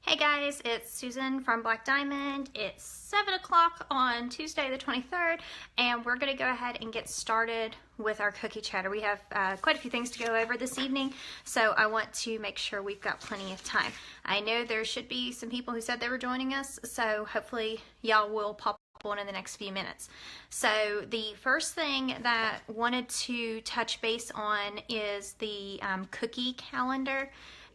Hey guys, it's Susan from Black Diamond. It's 7 o'clock on Tuesday the 23rd, and we're going to go ahead and get started with our cookie chatter. We have quite a few things to go over this evening, so I want to make sure we've got plenty of time. I know there should be some people who said they were joining us, so hopefully y'all will pop on in the next few minutes. So the first thing that I wanted to touch base on is the cookie calendar.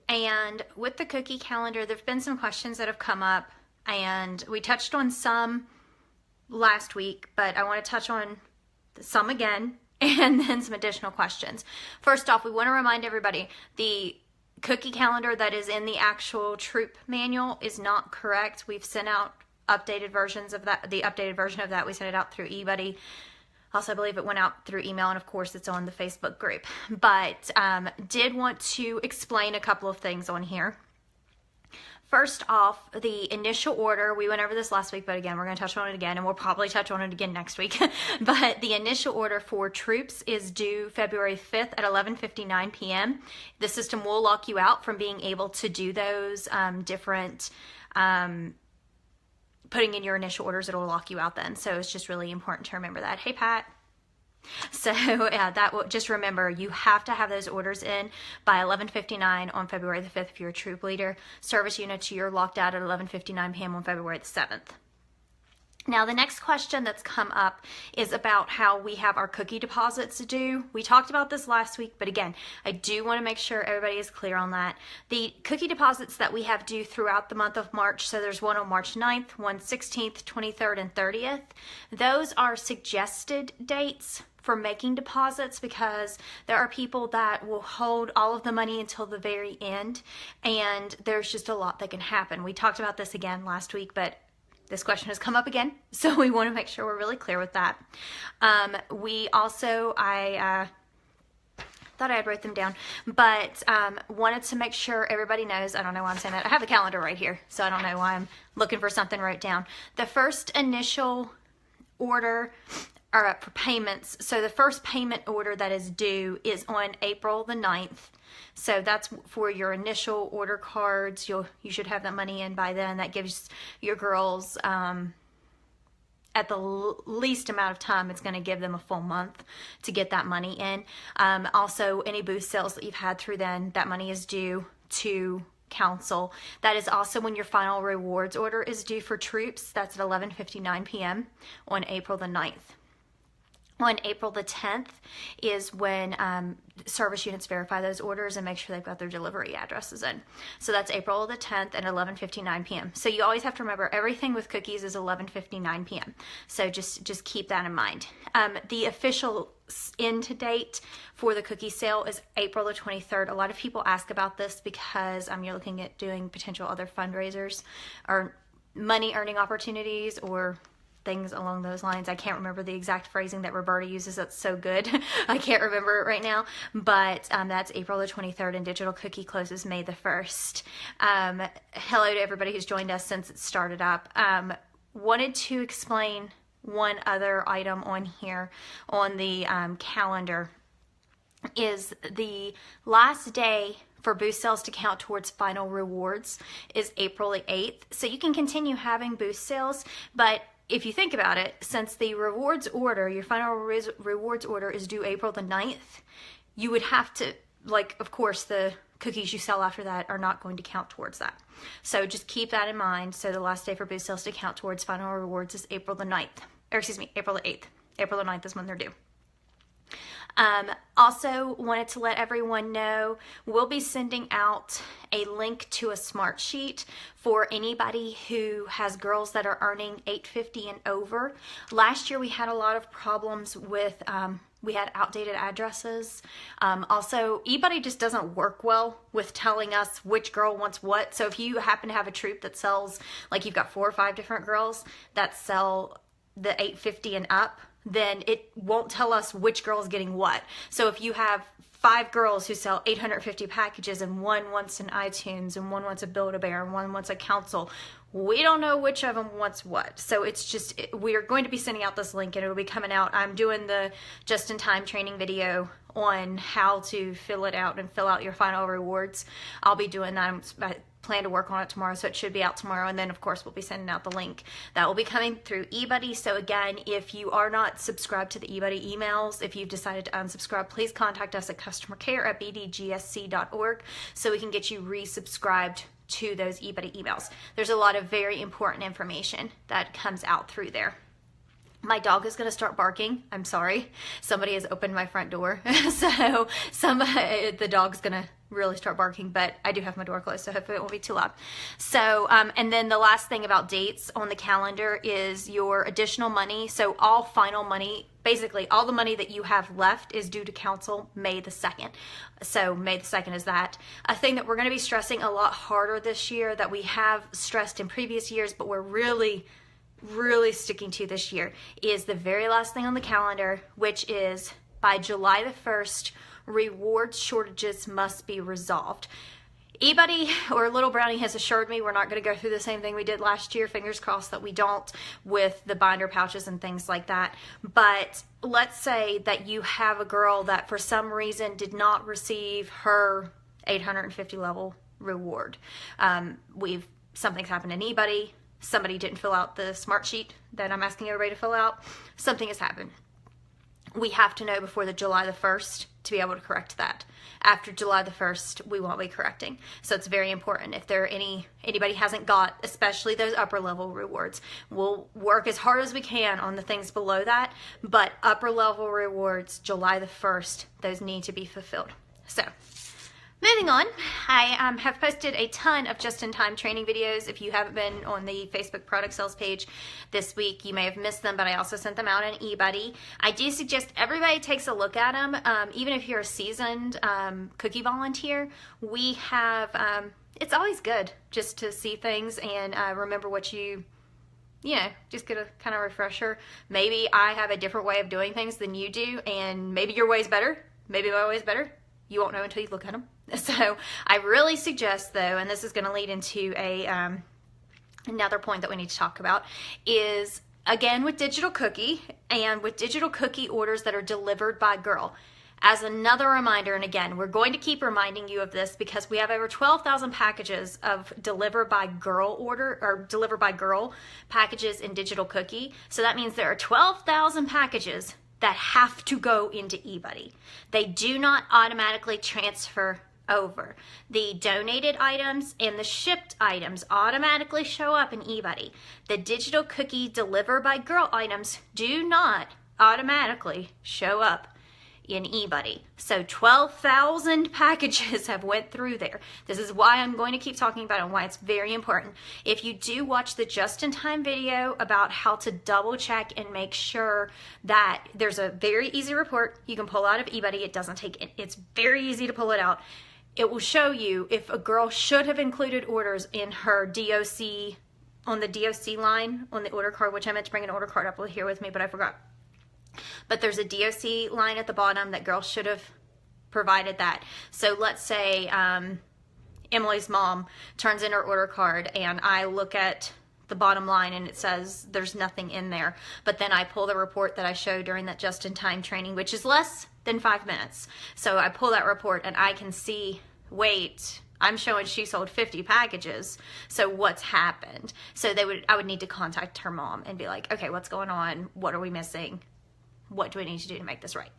And with the cookie calendar, there have been some questions that have come up, and we touched on some last week, but I want to touch on some again and then some additional questions. First off, we want to remind everybody the cookie calendar that is in the actual troop manual is not correct. We've sent out updated versions of that. The updated version of that, we sent it out through eBuddy. Also, I believe it went out through email, and of course it's on the Facebook group. But did want to explain a couple of things on here. First off, the initial order, we went over this last week, but again, we're going to touch on it again, and we'll probably touch on it again next week. But the initial order for troops is due February 5th at 11:59 p.m. The system will lock you out from being able to do those different putting in your initial orders. It'll lock you out then. So it's just really important to remember that. Hey, Pat. So yeah, that will just remember you have to have those orders in by 11:59 on February the 5th if you're a troop leader. Service units, you're locked out at 11:59 p.m. on February the 7th. Now, the next question that's come up is about how we have our cookie deposits due. We talked about this last week, but again, I do want to make sure everybody is clear on that. The cookie deposits that we have due throughout the month of March, so there's one on March 9th, one 16th, 23rd, and 30th. Those are suggested dates for making deposits because there are people that will hold all of the money until the very end, and there's just a lot that can happen. We talked about this again last week, but this question has come up again, so we want to make sure we're really clear with that. We also, I thought I had wrote them down, but wanted to make sure everybody knows, I don't know why I'm saying that, I have the calendar right here, so I don't know why I'm looking for something to write down. The first initial order are for payments, so the first payment order that is due is on April the 9th. So that's for your initial order cards. You should have that money in by then. That gives your girls at the least amount of time, it's going to give them a full month to get that money in. Also, any booth sales that you've had through then, that money is due to council. That is also when your final rewards order is due for troops. That's at 11:59 p.m. on April the 9th. On April the 10th is when service units verify those orders and make sure they've got their delivery addresses in. So that's April the 10th at 11:59 p.m. So you always have to remember everything with cookies is 11:59 p.m. So just keep that in mind. The official end date for the cookie sale is April the 23rd. A lot of people ask about this because you're looking at doing potential other fundraisers or money earning opportunities or things along those lines. I can't remember the exact phrasing that Roberta uses. That's so good. I can't remember it right now, but that's April the 23rd, and digital cookie closes May the 1st. Hello to everybody who's joined us since it started up. Wanted to explain one other item on here on the calendar is the last day for booth sales to count towards final rewards is April the 8th. So you can continue having booth sales, but if you think about it, since the rewards order, your final rewards order is due April the 9th, you would have to, of course, the cookies you sell after that are not going to count towards that. So just keep that in mind. So the last day for booth sales to count towards final rewards is April the 9th, or excuse me, April the 8th. April the 9th is when they're due. Also wanted to let everyone know we'll be sending out a link to a smart sheet for anybody who has girls that are earning $850 and over. Last year we had a lot of problems with we had outdated addresses. Also, eBuddy just doesn't work well with telling us which girl wants what. So if you happen to have a troop that sells, like you've got 4 or 5 different girls that sell the $850 and up, then it won't tell us which girl is getting what. So if you have 5 girls who sell 850 packages and one wants an iTunes and one wants a Build-A-Bear and one wants a council, we don't know which of them wants what. So it's just, we are going to be sending out this link and it'll be coming out. I'm doing the just-in-time training video on how to fill it out and fill out your final rewards. I'll be doing that. plan to work on it tomorrow, so it should be out tomorrow. And then of course we'll be sending out the link. That will be coming through eBuddy. So again, if you are not subscribed to the eBuddy emails, if you've decided to unsubscribe, please contact us at customercare@bdgsc.org so we can get you resubscribed to those eBuddy emails. There's a lot of very important information that comes out through there. My dog is going to start barking. I'm sorry. Somebody has opened my front door. So the dog's going to really start barking, but I do have my door closed, so hopefully it won't be too loud. So, and then the last thing about dates on the calendar is your additional money. So all final money, basically all the money that you have left is due to council May the 2nd. So May the 2nd is that. A thing that we're going to be stressing a lot harder this year that we have stressed in previous years, but we're really sticking to this year, is the very last thing on the calendar, which is by July the 1st, reward shortages must be resolved. eBuddy or Little Brownie has assured me we're not going to go through the same thing we did last year. Fingers crossed that we don't, with the binder pouches and things like that. But let's say that you have a girl that for some reason did not receive her 850 level reward. Something's happened in eBuddy. Somebody didn't fill out the smart sheet that I'm asking everybody to fill out. Something has happened. We have to know before the July the 1st to be able to correct that. After July the 1st, we won't be correcting. So it's very important. If there are anybody hasn't got, especially those upper level rewards, we'll work as hard as we can on the things below that, but upper level rewards, July the 1st, those need to be fulfilled. So, moving on, I have posted a ton of just-in-time training videos. If you haven't been on the Facebook product sales page this week, you may have missed them, but I also sent them out in eBuddy. I do suggest everybody takes a look at them. Even if you're a seasoned cookie volunteer, we have, it's always good just to see things and remember what you just get a kind of refresher. Maybe I have a different way of doing things than you do, and maybe your way's better. Maybe my way's better. You won't know until you look at them. So I really suggest, though, and this is going to lead into another point that we need to talk about, is again with digital cookie and with digital cookie orders that are delivered by girl. As another reminder, and again, we're going to keep reminding you of this because we have over 12,000 packages of deliver by girl packages in digital cookie. So that means there are 12,000 packages that have to go into eBuddy. They do not automatically transfer over. The donated items and the shipped items automatically show up in eBuddy. The digital cookie deliver by girl items do not automatically show up in eBuddy. So 12,000 packages have went through there. This is why I'm going to keep talking about it and why it's very important. If you do watch the just-in-time video about how to double check and make sure that there's a very easy report you can pull out of eBuddy. It doesn't take, it's very easy to pull it out. It will show you if a girl should have included orders in her DOC, on the DOC line on the order card, which I meant to bring an order card up here with me, but I forgot. But there's a DOC line at the bottom that girl should have provided that. So let's say Emily's mom turns in her order card and I look at the bottom line and it says there's nothing in there. But then I pull the report that I showed during that just-in-time training, which is less than 5 minutes. So I pull that report and I can see, wait, I'm showing she sold 50 packages. So what's happened? So I would need to contact her mom and be like, okay, what's going on? What are we missing? What do we need to do to make this right?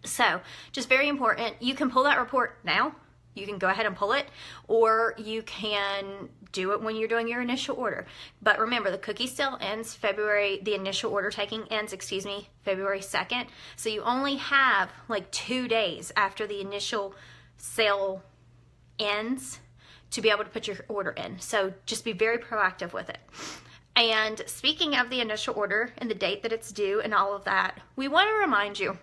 So just very important. You can pull that report now. You can go ahead and pull it, or you can do it when you're doing your initial order. But remember, the cookie sale ends the initial order taking ends, February 2nd. So you only have like 2 days after the initial sale ends to be able to put your order in. So just be very proactive with it. And speaking of the initial order and the date that it's due and all of that, we want to remind you,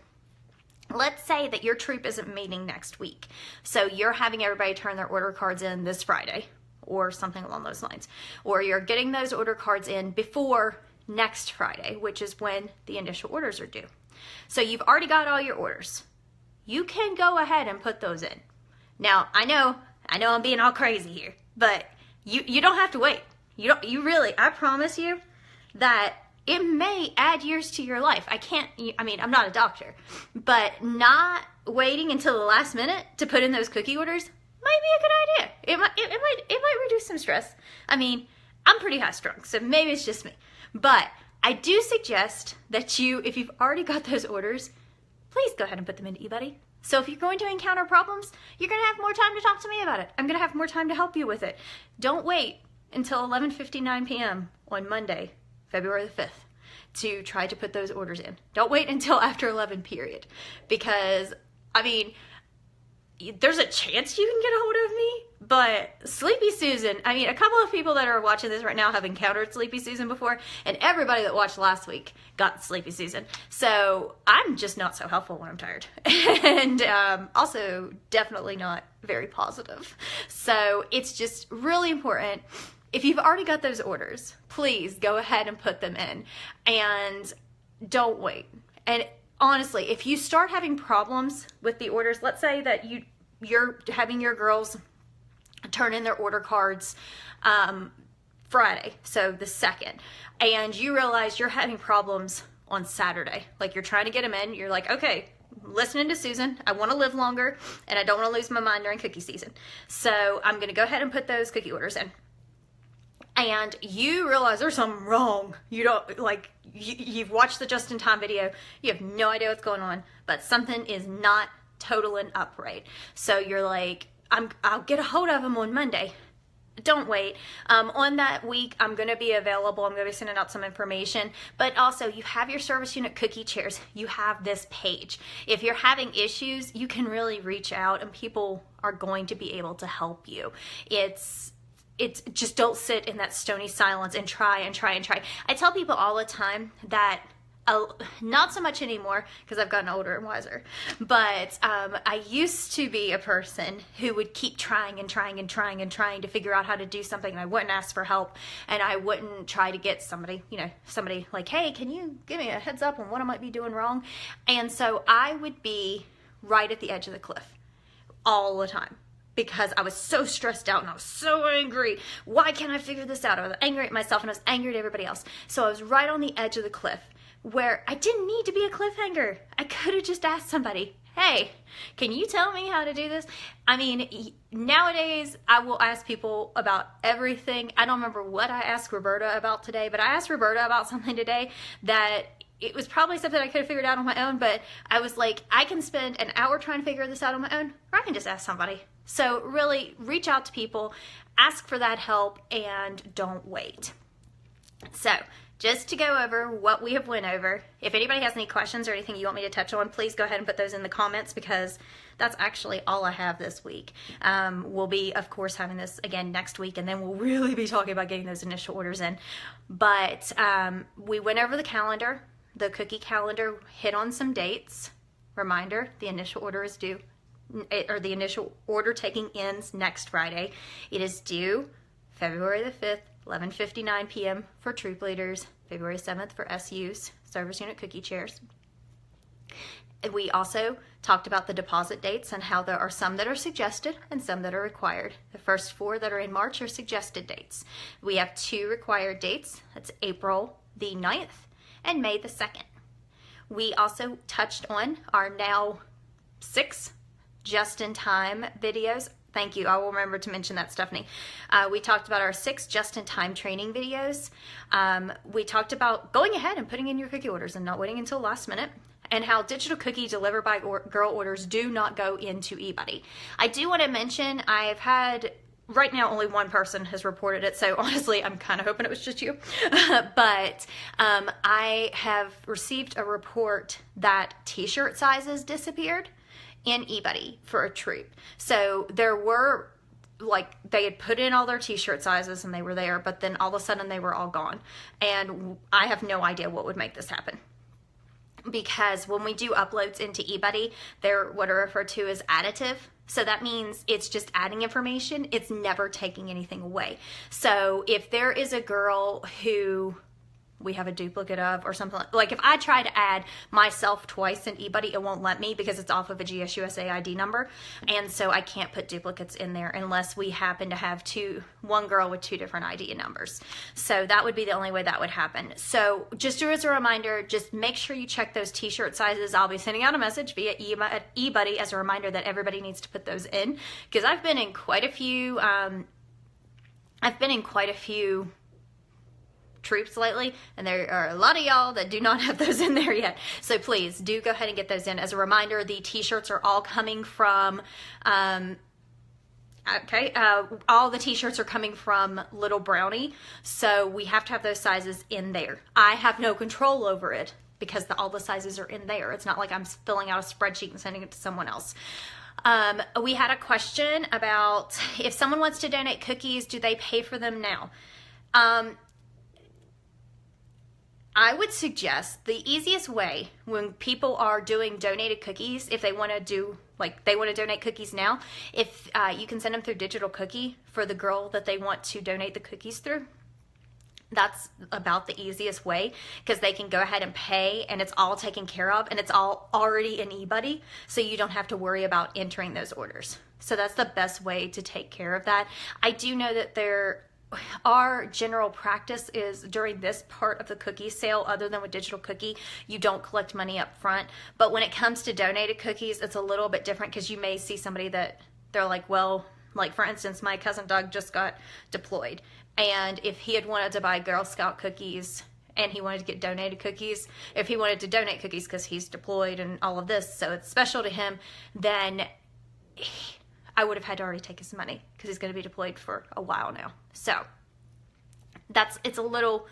let's say that your troop isn't meeting next week. So you're having everybody turn their order cards in this Friday or something along those lines. Or you're getting those order cards in before next Friday, which is when the initial orders are due. So you've already got all your orders. You can go ahead and put those in. Now, I know I'm being all crazy here, but you don't have to wait. I promise you that it may add years to your life. I'm not a doctor, but not waiting until the last minute to put in those cookie orders might be a good idea. It might reduce some stress. I mean, I'm pretty high strung, so maybe it's just me. But I do suggest that if you've already got those orders, please go ahead and put them into eBuddy. So if you're going to encounter problems, you're going to have more time to talk to me about it. I'm going to have more time to help you with it. Don't wait until 11:59 p.m. on Monday, February the 5th, to try to put those orders in. Don't wait until after 11 period, because, I mean, there's a chance you can get a hold of me, but Sleepy Susan, I mean, a couple of people that are watching this right now have encountered Sleepy Susan before, and everybody that watched last week got Sleepy Susan. So I'm just not so helpful when I'm tired. And also definitely not very positive. So it's just really important. If you've already got those orders, please go ahead and put them in, and don't wait. And honestly, if you start having problems with the orders, let's say that you're having your girls turn in their order cards Friday, so the 2nd, and you realize you're having problems on Saturday, like you're trying to get them in, you're like, okay, listening to Susan, I want to live longer, and I don't want to lose my mind during cookie season, so I'm going to go ahead and put those cookie orders in. And you realize there's something wrong. You don't, like, you've watched the just-in-time video, you have no idea what's going on, but something is not totaling upright. So you're like, I'll get a hold of them on Monday. Don't wait. On that week, I'm going to be available. I'm going to be sending out some information. But also, you have your service unit cookie chairs. You have this page. If you're having issues, you can really reach out, and people are going to be able to help you. It's just don't sit in that stony silence and try and try and try. I tell people all the time that, not so much anymore because I've gotten older and wiser, but I used to be a person who would keep trying and trying and trying and trying to figure out how to do something, and I wouldn't ask for help, and I wouldn't try to get somebody like, hey, can you give me a heads up on what I might be doing wrong? And so I would be right at the edge of the cliff all the time, because I was so stressed out and I was so angry. Why can't I figure this out? I was angry at myself and I was angry at everybody else. So I was right on the edge of the cliff where I didn't need to be a cliffhanger. I could have just asked somebody, hey, can you tell me how to do this? I mean, nowadays I will ask people about everything. I don't remember what I asked Roberta about today, but I asked Roberta about something today that it was probably something I could have figured out on my own, but I was like, I can spend an hour trying to figure this out on my own, or I can just ask somebody. So really reach out to people, ask for that help, and don't wait. So just to go over what we have went over, if anybody has any questions or anything you want me to touch on, please go ahead and put those in the comments, because that's actually all I have this week. We'll be, of course, having this again next week, and then we'll really be talking about getting those initial orders in. But we went over the calendar, the cookie calendar, hit on some dates. Reminder, the initial order is due, or the initial order taking ends next Friday. It is due February the 5th, 11:59 p.m. for troop leaders, February 7th for SUs, service unit cookie chairs. We also talked about the deposit dates and how there are some that are suggested and some that are required. The first 4 that are in March are suggested dates. We have 2 required dates. That's April the 9th and May the 2nd. We also touched on our now 6 just-in-time videos. Thank you. I will remember to mention that, Stephanie. We talked about our 6 just-in-time training videos. We talked about going ahead and putting in your cookie orders and not waiting until last minute, and how digital cookie delivered by girl orders do not go into eBuddy. I do want to mention I've had, right now only one person has reported it, so honestly I'm kind of hoping it was just you. But I have received a report that t-shirt sizes disappeared in eBuddy for a troop. So there were, like, they had put in all their t-shirt sizes and they were there, but then all of a sudden they were all gone. And I have no idea what would make this happen. Because when we do uploads into eBuddy, they're what are referred to as additive. So that means it's just adding information. It's never taking anything away. So if there is a girl who we have a duplicate of or something. Like if I try to add myself twice in eBuddy, it won't let me because it's off of a GSUSA ID number. And so I can't put duplicates in there unless we happen to have one girl with 2 different ID numbers. So that would be the only way that would happen. So just as a reminder, just make sure you check those t-shirt sizes. I'll be sending out a message via eBuddy as a reminder that everybody needs to put those in, because I've been in quite a few troops lately, and there are a lot of y'all that do not have those in there yet. So please do go ahead and get those in. As a reminder, the t-shirts are all coming from all the t-shirts are coming from Little Brownie, so we have to have those sizes in there. I have no control over it because all the sizes are in there. It's not like I'm filling out a spreadsheet and sending it to someone else. We had a question about if someone wants to donate cookies, do they pay for them now? I would suggest the easiest way when people are doing donated cookies, if they want to donate cookies now, if you can send them through digital cookie for the girl that they want to donate the cookies through. That's about the easiest way, because they can go ahead and pay and it's all taken care of and it's all already in eBuddy, so you don't have to worry about entering those orders. So that's the best way to take care of that. I do know that our general practice is during this part of the cookie sale, other than with digital cookie, you don't collect money up front. But when it comes to donated cookies, it's a little bit different, because you may see somebody that they're like, well, like for instance, my cousin Doug just got deployed, and if he had wanted to buy Girl Scout cookies and he wanted to get donated cookies, if he wanted to donate cookies because he's deployed and all of this, so it's special to him, then I would have had to already take his money because he's going to be deployed for a while now. So it's a little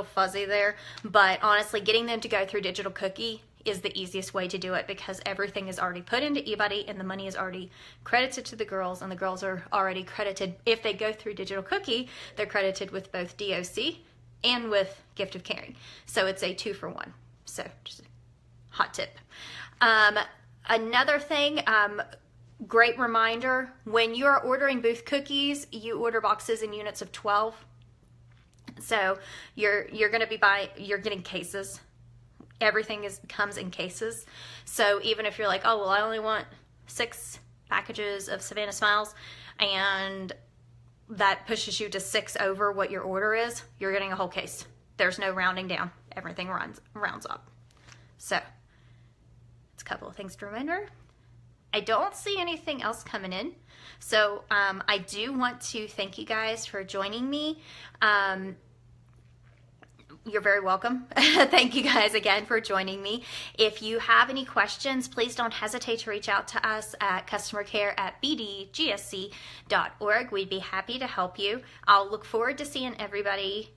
fuzzy there, but honestly, getting them to go through digital cookie is the easiest way to do it, because everything is already put into eBuddy and the money is already credited to the girls, and the girls are already credited. If they go through digital cookie, they're credited with both DOC and with Gift of Caring. So it's a 2-for-1. So just a hot tip. Another thing, great reminder, when you are ordering booth cookies, you order boxes in units of 12. So you're getting cases. Everything comes in cases. So even if you're like, oh, well, I only want 6 packages of Savannah Smiles, and that pushes you to 6 over what your order is, you're getting a whole case. There's no rounding down. Everything rounds up. So it's a couple of things to remember. I don't see anything else coming in. So I do want to thank you guys for joining me. You're very welcome. Thank you guys again for joining me. If you have any questions, please don't hesitate to reach out to us at customercare@bdgsc.org. We'd be happy to help you. I'll look forward to seeing everybody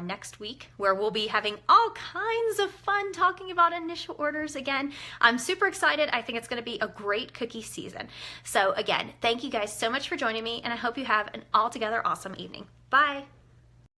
next week, where we'll be having all kinds of fun talking about initial orders again. I'm super excited. I think it's going to be a great cookie season. So again, thank you guys so much for joining me, and I hope you have an altogether awesome evening. Bye.